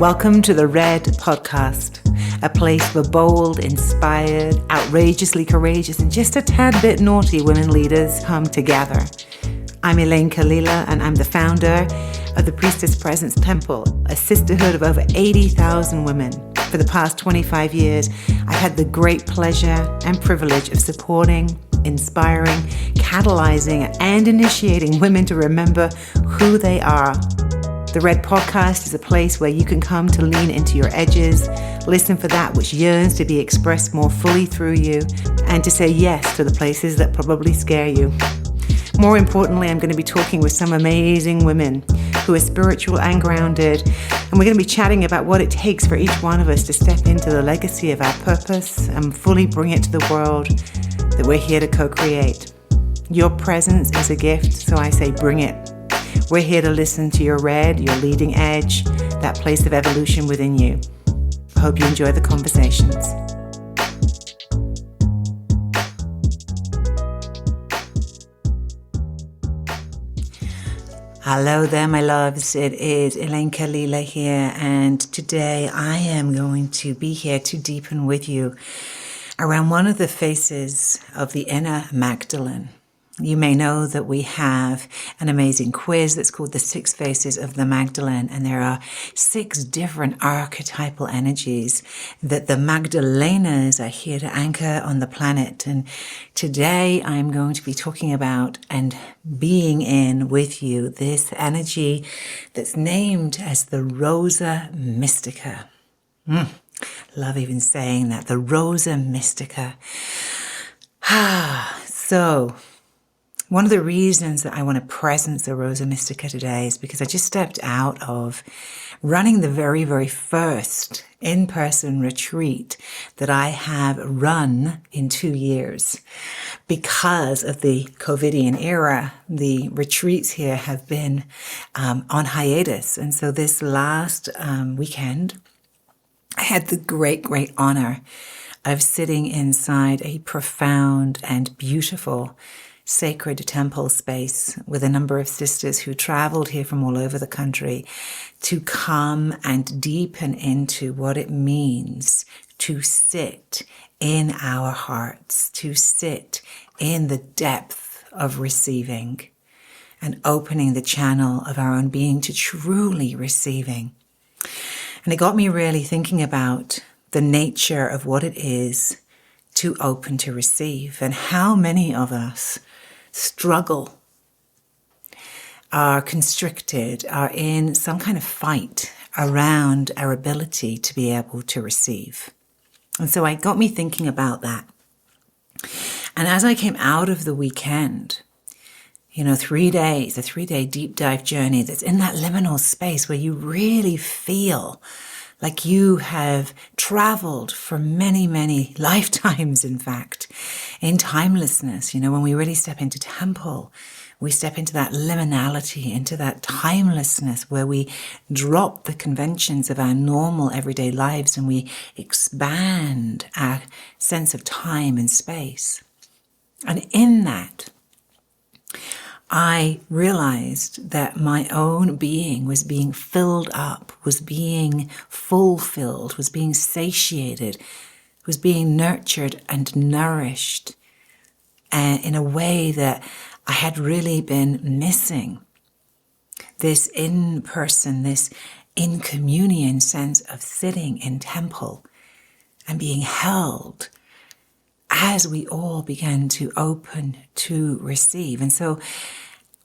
Welcome to the Red Podcast, a place for bold, inspired, outrageously courageous, and just a tad bit naughty women leaders come together. I'm Elayne Kalila, and I'm the founder of the Priestess Presence Temple, a sisterhood of over 80,000 women. For the past 25 years, I've had the great pleasure and privilege of supporting, inspiring, catalyzing, and initiating women to remember who they are. The Red Podcast is a place where you can come to lean into your edges, listen for that which yearns to be expressed more fully through you, and to say yes to the places that probably scare you. More importantly, I'm going to be talking with some amazing women who are spiritual and grounded, and we're going to be chatting about what it takes for each one of us to step into the legacy of our purpose and fully bring it to the world that we're here to co-create. Your presence is a gift, so I say bring it. We're here to listen to your red, your leading edge, that place of evolution within you. I hope you enjoy the conversations. Hello there, my loves. It is Elayne Kalila here, and today I am going to be here to deepen with you around one of the faces of the Inner Magdalene. You may know that we have an amazing quiz that's called the 6 Faces of the Magdalene, and there are 6 different archetypal energies that the Magdalenas are here to anchor on the planet. And today I'm going to be talking about and being in with you this energy that's named as the Rosa Mystica. Love even saying that, the Rosa Mystica. So one of the reasons that I want to presence the Rosa Mystica today is because I just stepped out of running the very, very first in-person retreat that I have run in 2 years. Because of the COVIDian era, the retreats here have been on hiatus. And so this last weekend, I had the great, great honor of sitting inside a profound and beautiful sacred temple space with a number of sisters who traveled here from all over the country to come and deepen into what it means to sit in our hearts, to sit in the depth of receiving and opening the channel of our own being to truly receiving. And it got me really thinking about the nature of what it is to open to receive, and how many of us struggle, are constricted, are in some kind of fight around our ability to be able to receive. And so it got me thinking about that. And as I came out of the weekend, 3 days, a 3-day deep dive journey that's in that liminal space where you really feel like you have traveled for many, many lifetimes, in fact, in timelessness. When we really step into temple, we step into that liminality, into that timelessness where we drop the conventions of our normal everyday lives and we expand our sense of time and space. And in that, I realized that my own being was being filled up, was being fulfilled, was being satiated, was being nurtured and nourished in a way that I had really been missing. This in-person, this in-communion sense of sitting in temple and being held as we all began to open to receive. And so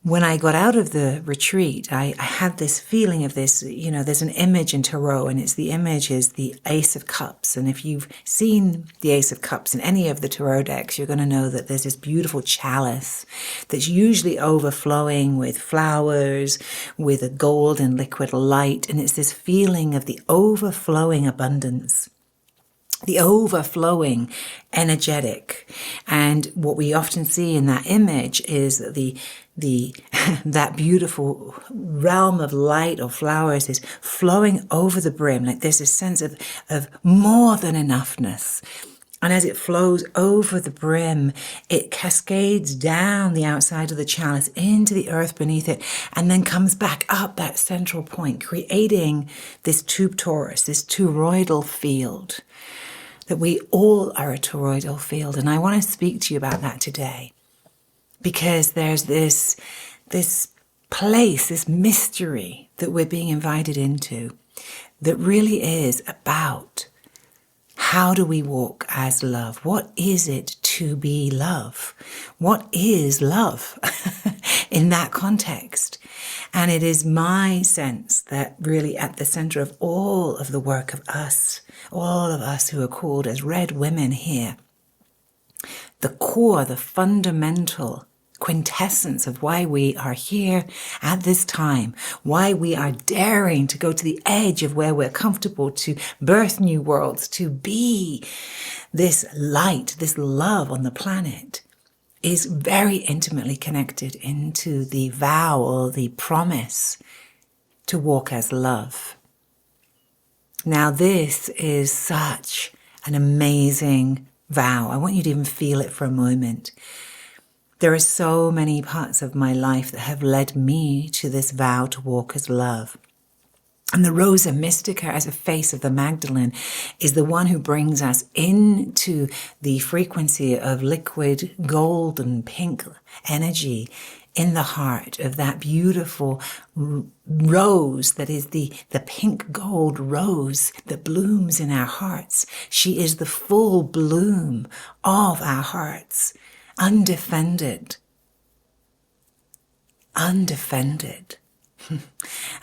when I got out of the retreat, I had this feeling of this, there's an image in Tarot, and the image is the Ace of Cups. And if you've seen the Ace of Cups in any of the Tarot decks, you're going to know that there's this beautiful chalice that's usually overflowing with flowers, with a golden liquid light. And it's this feeling of the overflowing abundance, the overflowing energetic. And what we often see in that image is the that beautiful realm of light or flowers is flowing over the brim. Like there's this sense of more than enoughness, And as it flows over the brim, it cascades down the outside of the chalice into the earth beneath it, and then comes back up that central point, creating this tube torus, this toroidal field, that we all are a toroidal field. And I want to speak to you about that today, because there's this place, this mystery that we're being invited into that really is about how do we walk as love? What is it to be love? What is love in that context? And it is my sense that really at the center of all of the work of us, all of us who are called as red women here, the core, the fundamental quintessence of why we are here at this time, why we are daring to go to the edge of where we're comfortable, to birth new worlds, to be this light, this love on the planet, is very intimately connected into the vow or the promise to walk as love. Now, this is such an amazing vow. I want you to even feel it for a moment. There are so many parts of my life that have led me to this vow to walk as love. And the Rosa Mystica, as a face of the Magdalene, is the one who brings us into the frequency of liquid gold and pink energy in the heart of that beautiful rose that is the pink gold rose that blooms in our hearts. She is the full bloom of our hearts. Undefended. And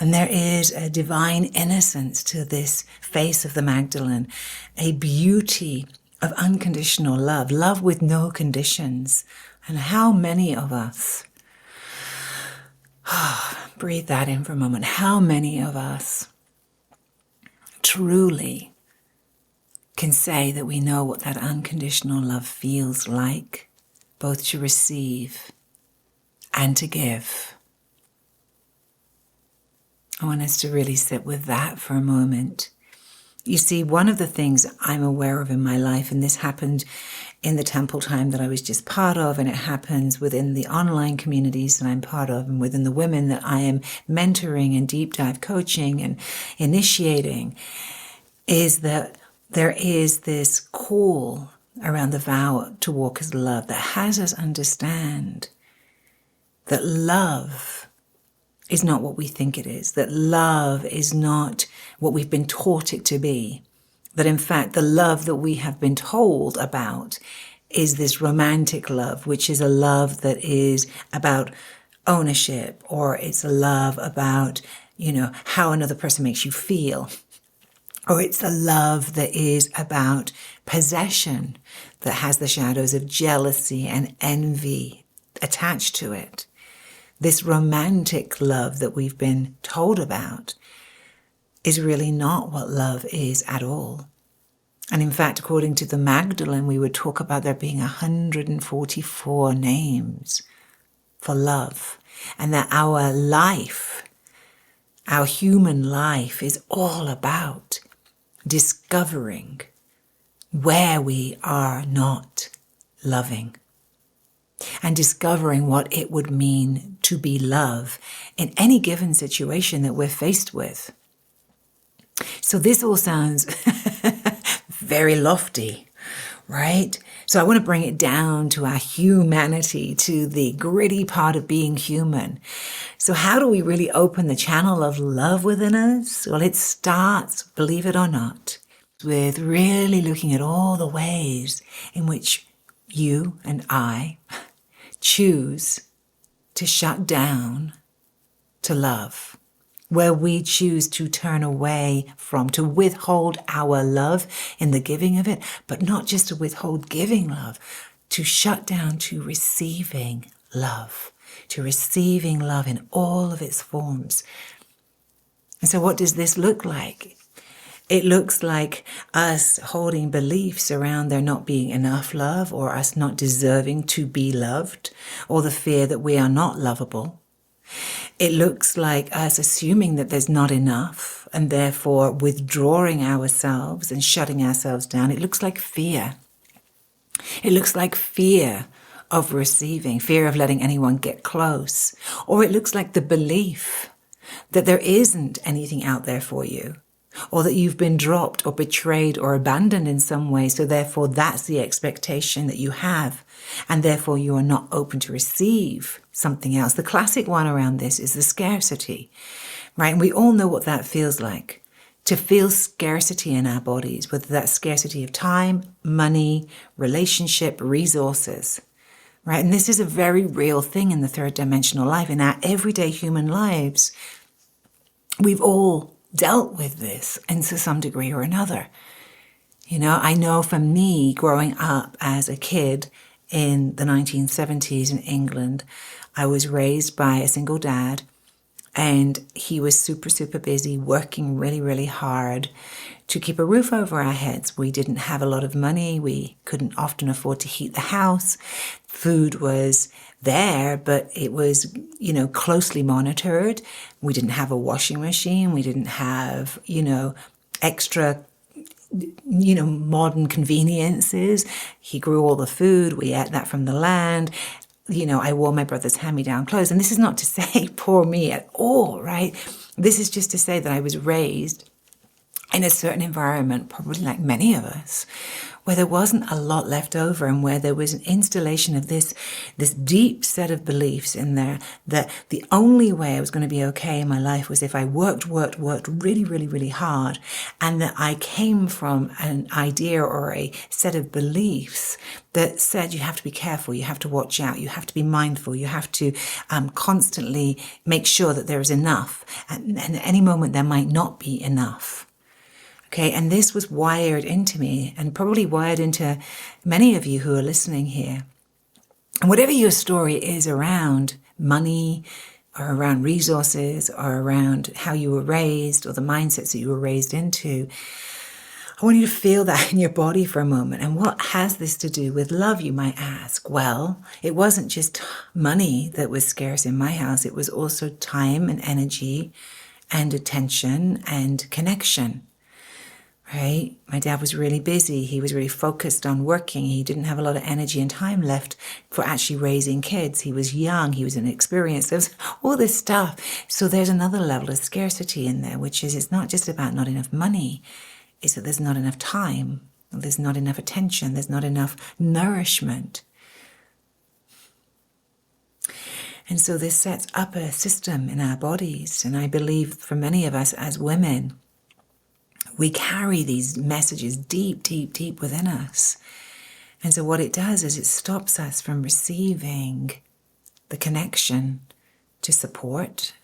there is a divine innocence to this face of the Magdalene, a beauty of unconditional love, love with no conditions. And how many of us, breathe that in for a moment, how many of us truly can say that we know what that unconditional love feels like, both to receive and to give? I want us to really sit with that for a moment. You see, one of the things I'm aware of in my life, and this happened in the temple time that I was just part of, and it happens within the online communities that I'm part of, and within the women that I am mentoring and deep dive coaching and initiating, is that there is this call around the vow to walk as love that has us understand that love is not what we think it is, that love is not what we've been taught it to be, that in fact the love that we have been told about is this romantic love, which is a love that is about ownership, or it's a love about, how another person makes you feel. Or it's a love that is about possession, that has the shadows of jealousy and envy attached to it. This romantic love that we've been told about is really not what love is at all. And in fact, according to the Magdalene, we would talk about there being 144 names for love, and that our life, our human life, is all about discovering where we are not loving and discovering what it would mean to be love in any given situation that we're faced with. So this all sounds very lofty, right? So I want to bring it down to our humanity, to the gritty part of being human. So how do we really open the channel of love within us? Well, it starts, believe it or not, with really looking at all the ways in which you and I choose to shut down to love, where we choose to turn away from, to withhold our love in the giving of it, but not just to withhold giving love, to shut down to receiving love, in all of its forms. And so what does this look like? It looks like us holding beliefs around there not being enough love, or us not deserving to be loved, or the fear that we are not lovable. It looks like us assuming that there's not enough and therefore withdrawing ourselves and shutting ourselves down. It looks like fear. It looks like fear of receiving, fear of letting anyone get close. Or it looks like the belief that there isn't anything out there for you, or that you've been dropped or betrayed or abandoned in some way. So therefore, that's the expectation that you have. And therefore, you are not open to receive something else. The classic one around this is the scarcity, right? And we all know what that feels like. To feel scarcity in our bodies, whether that's scarcity of time, money, relationship, resources, right? And this is a very real thing in the third dimensional life. In our everyday human lives, we've all dealt with this and to some degree or another. You know, I know for me, growing up as a kid in the 1970s in England, I was raised by a single dad, and he was super, super busy working really, really hard to keep a roof over our heads. We didn't have a lot of money. We couldn't often afford to heat the house. Food was there, but it was, you know, closely monitored. We didn't have a washing machine. We didn't have, you know, extra, you know, modern conveniences. He grew all the food. We ate that from the land. You know, I wore my brother's hand-me-down clothes. And this is not to say poor me at all, right? This is just to say that I was raised in a certain environment, probably like many of us, where there wasn't a lot left over, and where there was an installation of this deep set of beliefs in there that the only way I was going to be okay in my life was if I worked really, really, really hard, and that I came from an idea or a set of beliefs that said you have to be careful, you have to watch out, you have to be mindful, you have to constantly make sure that there is enough, and at any moment there might not be enough. Okay, and this was wired into me, and probably wired into many of you who are listening here. And whatever your story is around money, or around resources, or around how you were raised, or the mindsets that you were raised into, I want you to feel that in your body for a moment. And what has this to do with love, you might ask? Well, it wasn't just money that was scarce in my house. It was also time and energy and attention and connection. Right? My dad was really busy. He was really focused on working. He didn't have a lot of energy and time left for actually raising kids. He was young. He was inexperienced. There's all this stuff. So there's another level of scarcity in there, which is it's not just about not enough money. It's that there's not enough time. There's not enough attention. There's not enough nourishment. And so this sets up a system in our bodies. And I believe for many of us as women, we carry these messages deep, deep, deep within us. And so what it does is it stops us from receiving the connection to support.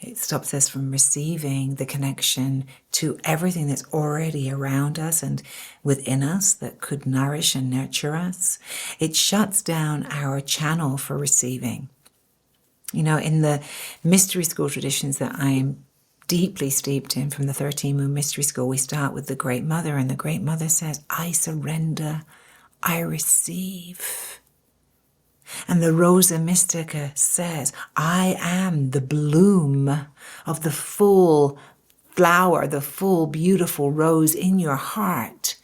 It stops us from receiving the connection to everything that's already around us and within us that could nourish and nurture us. It shuts down our channel for receiving. You know, in the mystery school traditions that I'm deeply steeped in from the 13 Moon Mystery School, we start with the Great Mother, and the Great Mother says, I surrender, I receive. And the Rosa Mystica says, I am the bloom of the full flower, the full beautiful rose in your heart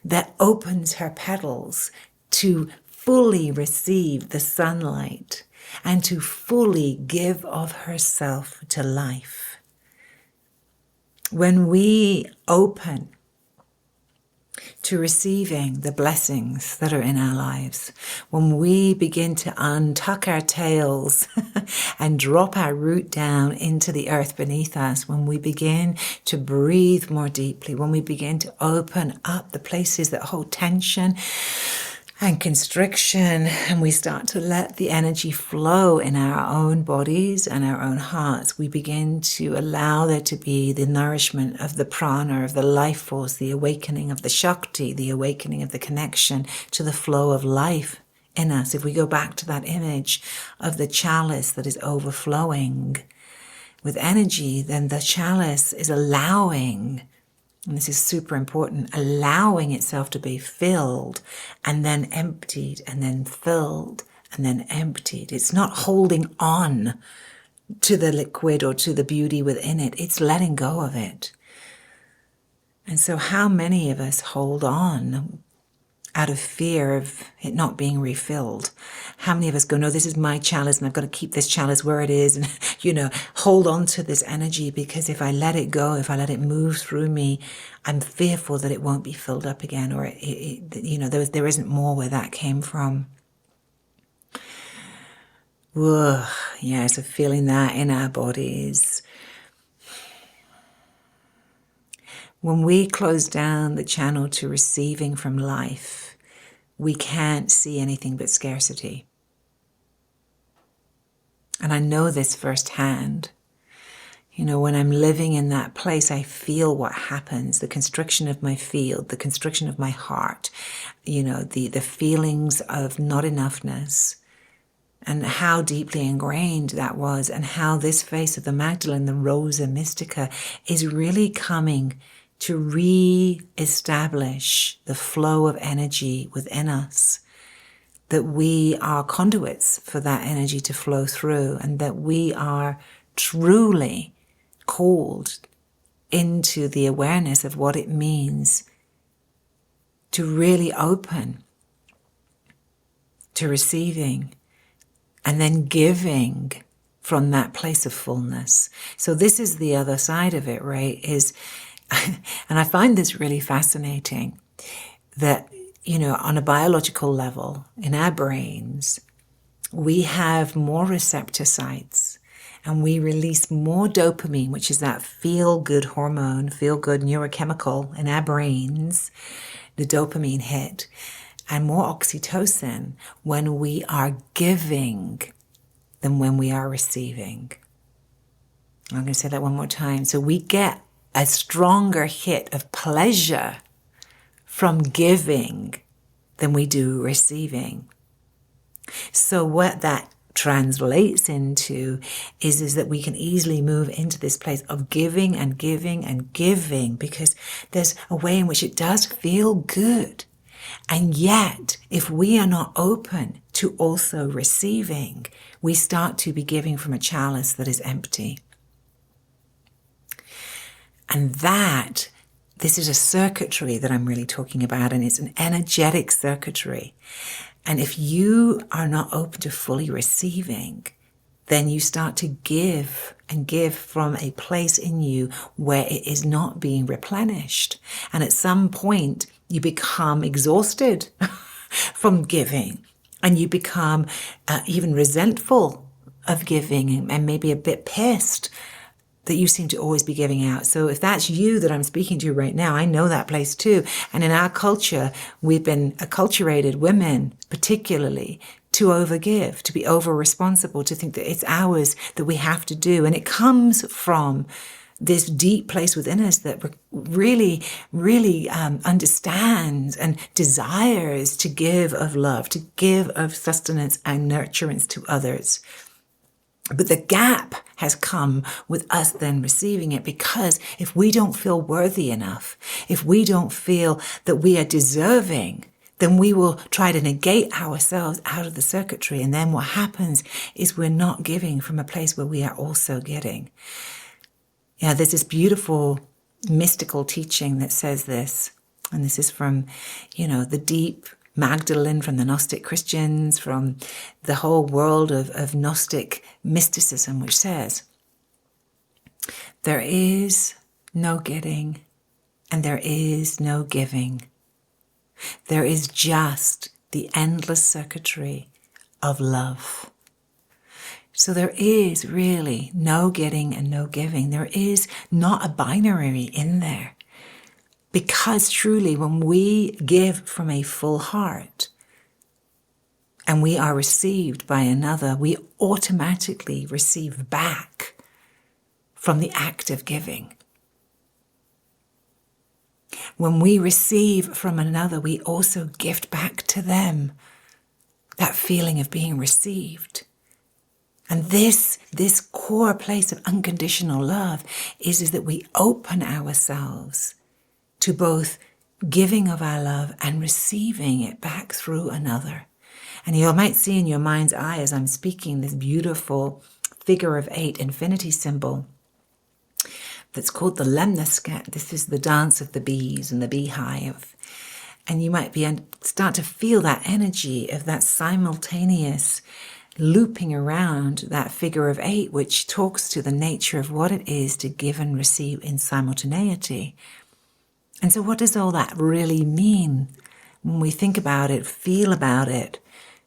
that opens her petals to fully receive the sunlight and to fully give of herself to life. When we open to receiving the blessings that are in our lives, when we begin to untuck our tails and drop our root down into the earth beneath us, when we begin to breathe more deeply, when we begin to open up the places that hold tension and constriction, and we start to let the energy flow in our own bodies and our own hearts, we begin to allow there to be the nourishment of the prana, of the life force, the awakening of the Shakti, the awakening of the connection to the flow of life in us. If we go back to that image of the chalice that is overflowing with energy, then the chalice is allowing, and this is super important, allowing itself to be filled and then emptied and then filled and then emptied. It's not holding on to the liquid or to the beauty within it. It's letting go of it. And so how many of us hold on out of fear of it not being refilled. How many of us go, no, this is my chalice and I've got to keep this chalice where it is and, hold on to this energy, because if I let it go, if I let it move through me, I'm fearful that it won't be filled up again, or there isn't more where that came from. Whoa, yeah, so feeling that in our bodies. When we close down the channel to receiving from life, we can't see anything but scarcity. And I know this firsthand. When I'm living in that place, I feel what happens, the constriction of my field, the constriction of my heart, the feelings of not enough-ness, and how deeply ingrained that was, and how this face of the Magdalene, the Rosa Mystica, is really coming to re-establish the flow of energy within us, that we are conduits for that energy to flow through, and that we are truly called into the awareness of what it means to really open to receiving and then giving from that place of fullness. So this is the other side of it, right? And I find this really fascinating, that, on a biological level, in our brains, we have more receptor sites and we release more dopamine, which is that feel-good hormone, feel-good neurochemical in our brains, the dopamine hit, and more oxytocin when we are giving than when we are receiving. I'm going to say that one more time. So we get a stronger hit of pleasure from giving than we do receiving. So what that translates into is that we can easily move into this place of giving and giving and giving, because there's a way in which it does feel good. And yet, if we are not open to also receiving, we start to be giving from a chalice that is empty. And this is a circuitry that I'm really talking about, and it's an energetic circuitry. And if you are not open to fully receiving, then you start to give and give from a place in you where it is not being replenished. And at some point, you become exhausted from giving, and you become even resentful of giving, and maybe a bit pissed that you seem to always be giving out. So if that's you that I'm speaking to right now, I know that place too. And in our culture, we've been acculturated, women particularly, to overgive, to be over-responsible, to think that it's ours, that we have to do. And it comes from this deep place within us that really, really understands and desires to give of love, to give of sustenance and nurturance to others. But the gap has come with us then receiving it, because if we don't feel worthy enough, if we don't feel that we are deserving, then we will try to negate ourselves out of the circuitry. And then what happens is we're not giving from a place where we are also getting. Yeah, there's this beautiful mystical teaching that says this, and this is from, the deep Magdalene, from the Gnostic Christians, from the whole world of Gnostic mysticism, which says, there is no getting and there is no giving. There is just the endless circuitry of love. So there is really no getting and no giving. There is not a binary in there. Because truly, when we give from a full heart and we are received by another, we automatically receive back from the act of giving. When we receive from another, we also gift back to them that feeling of being received. And this core place of unconditional love is that we open ourselves to both giving of our love and receiving it back through another. And you might see in your mind's eye as I'm speaking this beautiful figure of 8 infinity symbol that's called the lemniscat. This is the dance of the bees and the beehive. And you might start to feel that energy of that simultaneous looping around that figure of 8, which talks to the nature of what it is to give and receive in simultaneity. And so what does all that really mean when we think about it, feel about it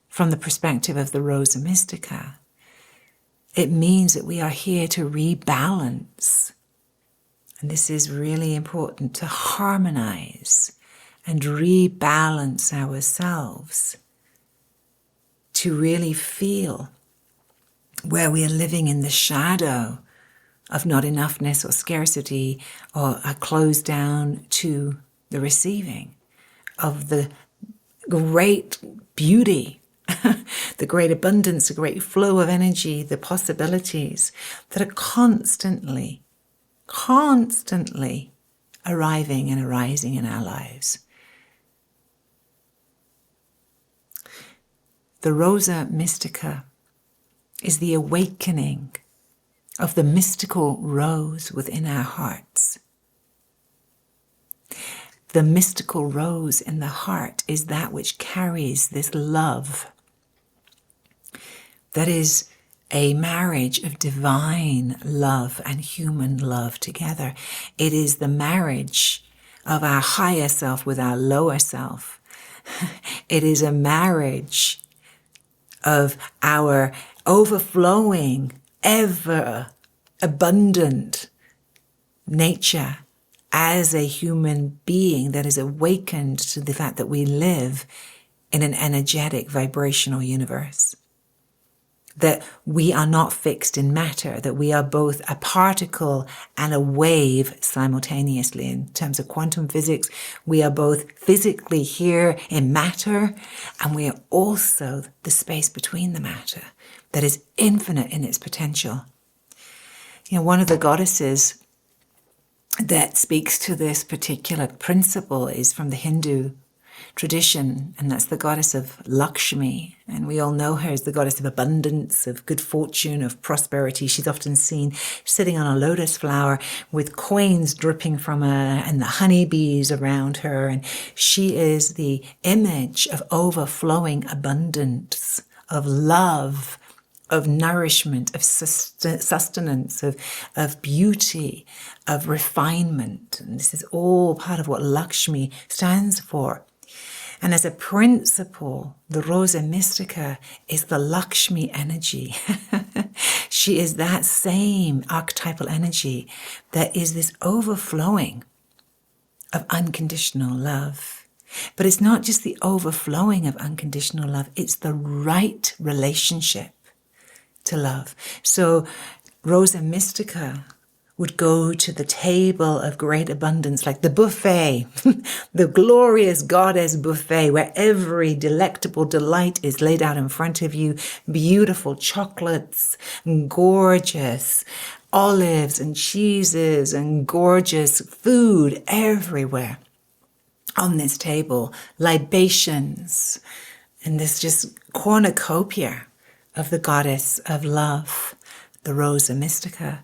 from the perspective of the Rosa Mystica? It means that we are here to rebalance. And this is really important, to harmonize and rebalance ourselves, to really feel where we are living in the shadow of not enoughness or scarcity, or a close down to the receiving of the great beauty, the great abundance, the great flow of energy, the possibilities that are constantly arriving and arising in our lives. The Rosa Mystica is the awakening of the mystical rose within our hearts. The mystical rose in the heart is that which carries this love that is a marriage of divine love and human love together. It is the marriage of our higher self with our lower self. It is a marriage of our overflowing, ever abundant nature as a human being that is awakened to the fact that we live in an energetic, vibrational universe. That we are not fixed in matter, that we are both a particle and a wave simultaneously. In terms of quantum physics, we are both physically here in matter, and we are also the space between the matter that is infinite in its potential. You know, one of the goddesses that speaks to this particular principle is from the Hindu tradition, and that's the goddess of Lakshmi. And we all know her as the goddess of abundance, of good fortune, of prosperity. She's often seen sitting on a lotus flower with coins dripping from her and the honeybees around her. And she is the image of overflowing abundance, of love, of nourishment, of sustenance, of beauty, of refinement. And this is all part of what Lakshmi stands for. And as a principle, the Rosa Mystica is the Lakshmi energy. She is that same archetypal energy that is this overflowing of unconditional love. But it's not just the overflowing of unconditional love, it's the right relationship to love. So Rosa Mystica would go to the table of great abundance, like the buffet, the glorious goddess buffet, where every delectable delight is laid out in front of you, beautiful chocolates, gorgeous olives and cheeses and gorgeous food everywhere on this table, libations, and this just cornucopia of the goddess of love, the Rosa Mystica.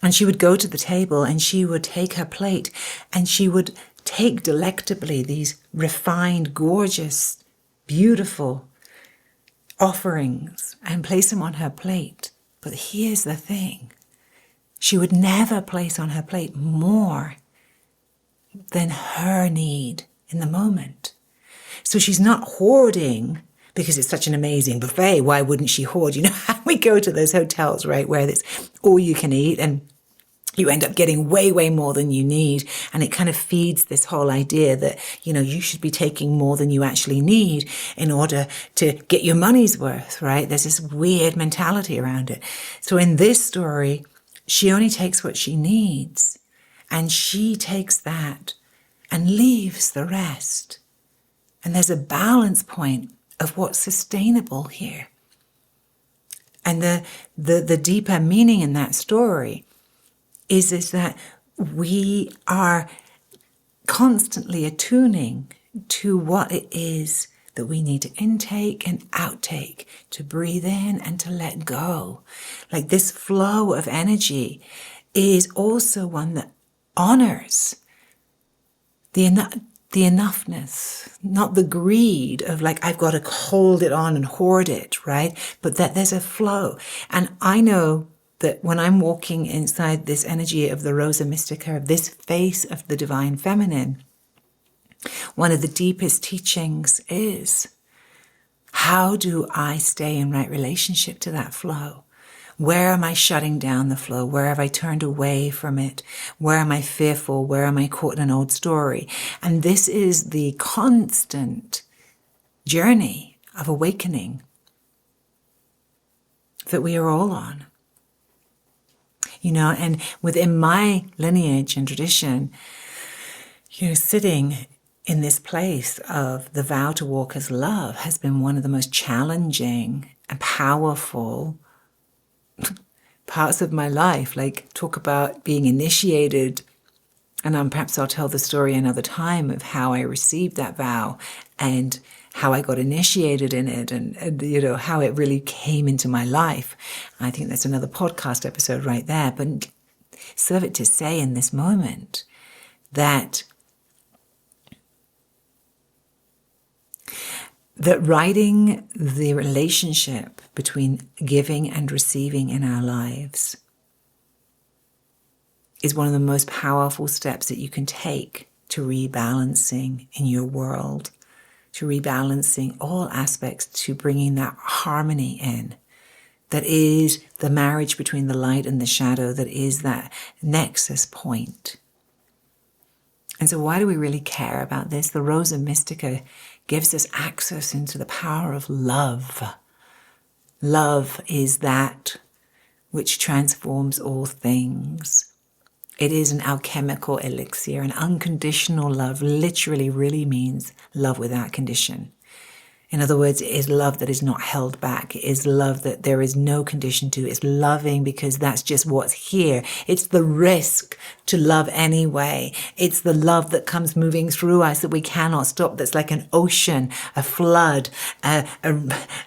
And she would go to the table and she would take her plate and she would take delectably these refined, gorgeous, beautiful offerings and place them on her plate. But here's the thing. She would never place on her plate more than her need in the moment. So she's not hoarding because it's such an amazing buffet. Why wouldn't she hoard? You know, we go to those hotels, right, where it's all you can eat and you end up getting way, way more than you need. And it kind of feeds this whole idea that, you know, you should be taking more than you actually need in order to get your money's worth, right? There's this weird mentality around it. So in this story, she only takes what she needs, and she takes that and leaves the rest. And there's a balance point of what's sustainable here. And the deeper meaning in that story is that we are constantly attuning to what it is that we need to intake and outtake, to breathe in and to let go. Like this flow of energy is also one that honors the the enoughness, not the greed of like, I've got to hold it on and hoard it, right? But that there's a flow. And I know that when I'm walking inside this energy of the Rosa Mystica, of this face of the divine feminine, one of the deepest teachings is, how do I stay in right relationship to that flow? Where am I shutting down the flow? Where have I turned away from it? Where am I fearful? Where am I caught in an old story? And this is the constant journey of awakening that we are all on. You know, and within my lineage and tradition, you know, sitting in this place of the vow to walk as love has been one of the most challenging and powerful parts of my life. Like, talk about being initiated, and perhaps I'll tell the story another time of how I received that vow and how I got initiated in it, and you know, how it really came into my life. I think that's another podcast episode right there, but serve it to say in this moment that writing the relationship between giving and receiving in our lives is one of the most powerful steps that you can take to rebalancing in your world, to rebalancing all aspects, to bringing that harmony in. That is the marriage between the light and the shadow, that is that nexus point. And so why do we really care about this? The Rosa Mystica gives us access into the power of love. Love is that which transforms all things. It is an alchemical elixir. An unconditional love literally really means love without condition. In other words, it is love that is not held back. It is love that there is no condition to. It's loving because that's just what's here. It's the risk to love anyway. It's the love that comes moving through us that we cannot stop. That's like an ocean, a flood, a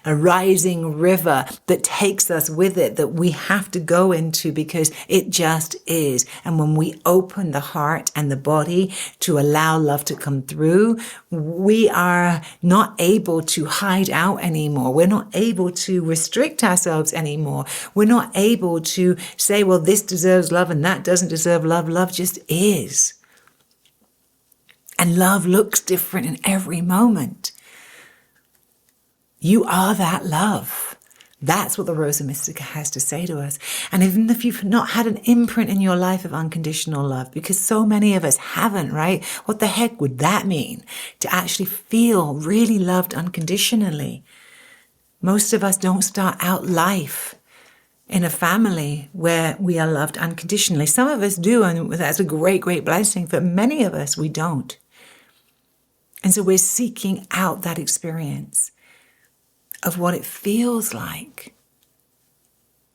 rising river that takes us with it, that we have to go into because it just is. And when we open the heart and the body to allow love to come through, we are not able to hide out anymore. We're not able to restrict ourselves anymore. We're not able to say, well, this deserves love and that doesn't deserve love. Love just is. And love looks different in every moment. You are that love. That's what the Rosa Mystica has to say to us. And even if you've not had an imprint in your life of unconditional love, because so many of us haven't, right? What the heck would that mean? To actually feel really loved unconditionally. Most of us don't start out life in a family where we are loved unconditionally. Some of us do, and that's a great, great blessing. But many of us, we don't. And so we're seeking out that experience of what it feels like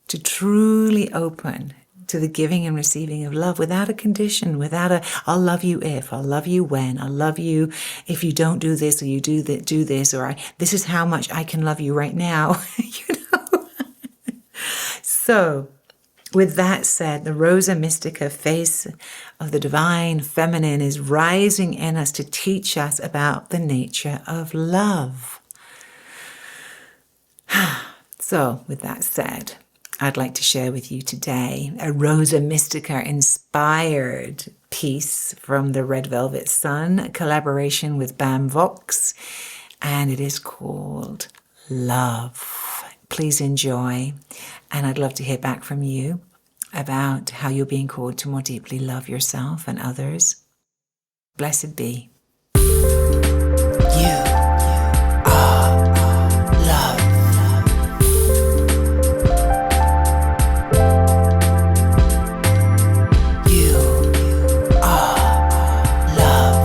to truly open to the giving and receiving of love without a condition, without a, I'll love you if, I'll love you when, I'll love you if you don't do this or you do this, or this is how much I can love you right now, you know. So, with that said, the Rosa Mystica face of the divine feminine is rising in us to teach us about the nature of love. So, with that said, I'd like to share with you today a Rosa Mystica inspired piece from the Red Velvet Sun, a collaboration with Bam Vox, and it is called Love. Please enjoy, and I'd love to hear back from you about how you're being called to more deeply love yourself and others. Blessed be. You are love. You are love.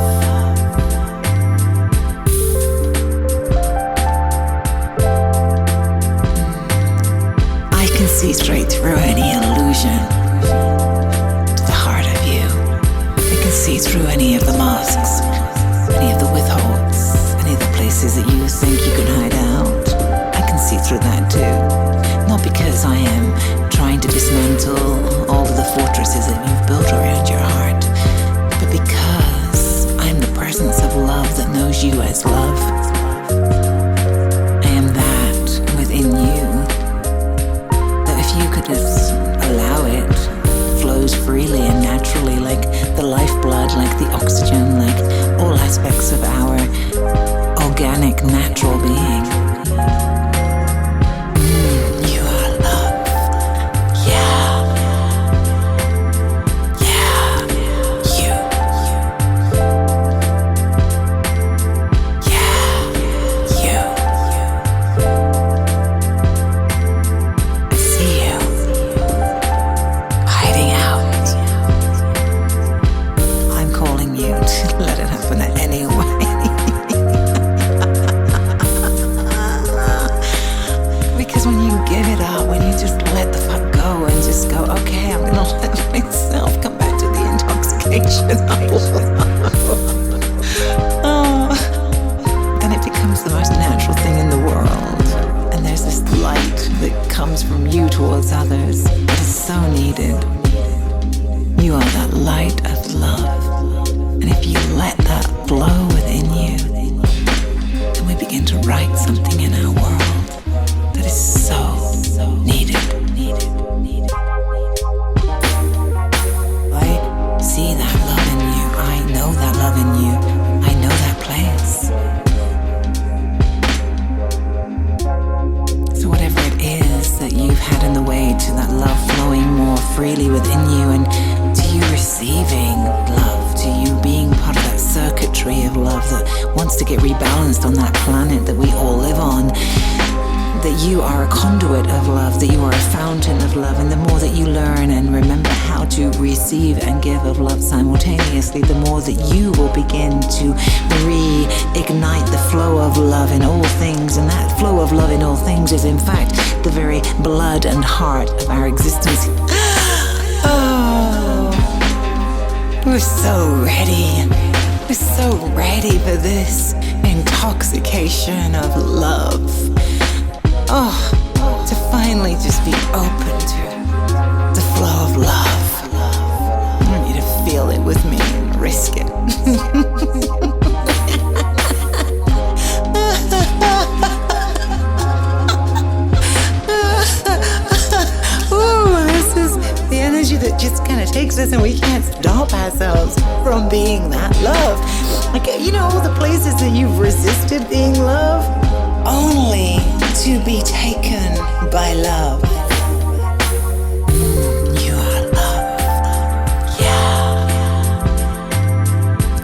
I can see straight through any illusion to the heart of you. I can see through any of the masks, any of the withholds, any of the places that you think you can hide out. I can see through that too. Not because I am trying to dismantle all of the fortresses that you've built around your heart, but because I'm the presence of is love. I am that within you, that if you could just allow it, flows freely and naturally, like the lifeblood, like the oxygen, like all aspects of our organic, natural being. You are love. Yeah. Yeah. You. Yeah. You. I see you. Hiding out. I'm calling you to let it happen anyway. Because when you give it up, when you just let the fuck go and just go, okay, I'm gonna let myself come back to the intoxication of love, then it becomes the most natural thing in the world. And there's this light that comes from you towards others that is so needed. You are that light of love. And if you let that flow within you, then we begin to write something in our world that is so needed. I see that love in you. I know that love in you. I know that place. So whatever it is that you've had in the way to that love flowing more freely within you, and to you receiving love, to you being part of that circuitry of love that wants to get rebalanced on that planet that we all live on, that you are a conduit of love, that you are a fountain of love, and the more that you learn and remember how to receive and give of love simultaneously, the more that you will begin to reignite the flow of love in all things. And that flow of love in all things is in fact the very blood and heart of our existence. Oh, we're so ready. We're so ready for this intoxication of love. Oh, to finally just be open to the flow of love. I want you to feel it with me and risk it. Ooh, this is the energy that just kind of takes us and we can't stop ourselves from being that love. Like, you know, all the places that you've resisted being love, only to be taken by love. You are love. Yeah.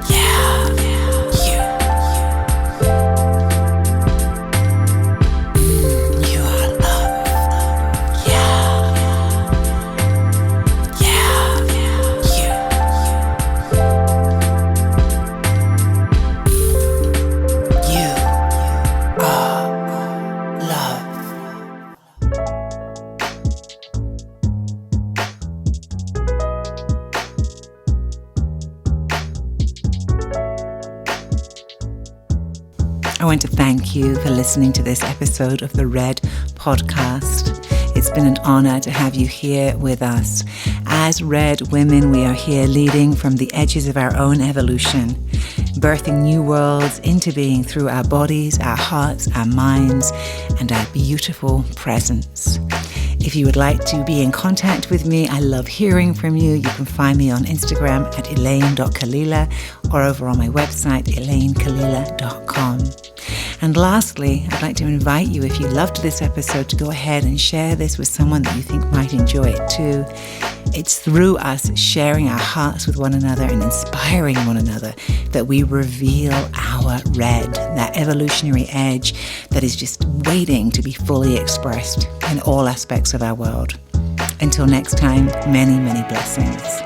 Yeah. You. You are love. Yeah. Yeah. You. You are love. I want to thank you for listening to this episode of the Red Podcast. It's been an honor to have you here with us. As Red women, we are here leading from the edges of our own evolution, birthing new worlds into being through our bodies, our hearts, our minds, and our beautiful presence. If you would like to be in contact with me, I love hearing from you. You can find me on Instagram at Elayne.Kalila or over on my website, ElayneKalila.com. And lastly, I'd like to invite you, if you loved this episode, to go ahead and share this with someone that you think might enjoy it too. It's through us sharing our hearts with one another and inspiring one another that we reveal our red, that evolutionary edge that is just waiting to be fully expressed in all aspects of our world. Until next time, many, many blessings.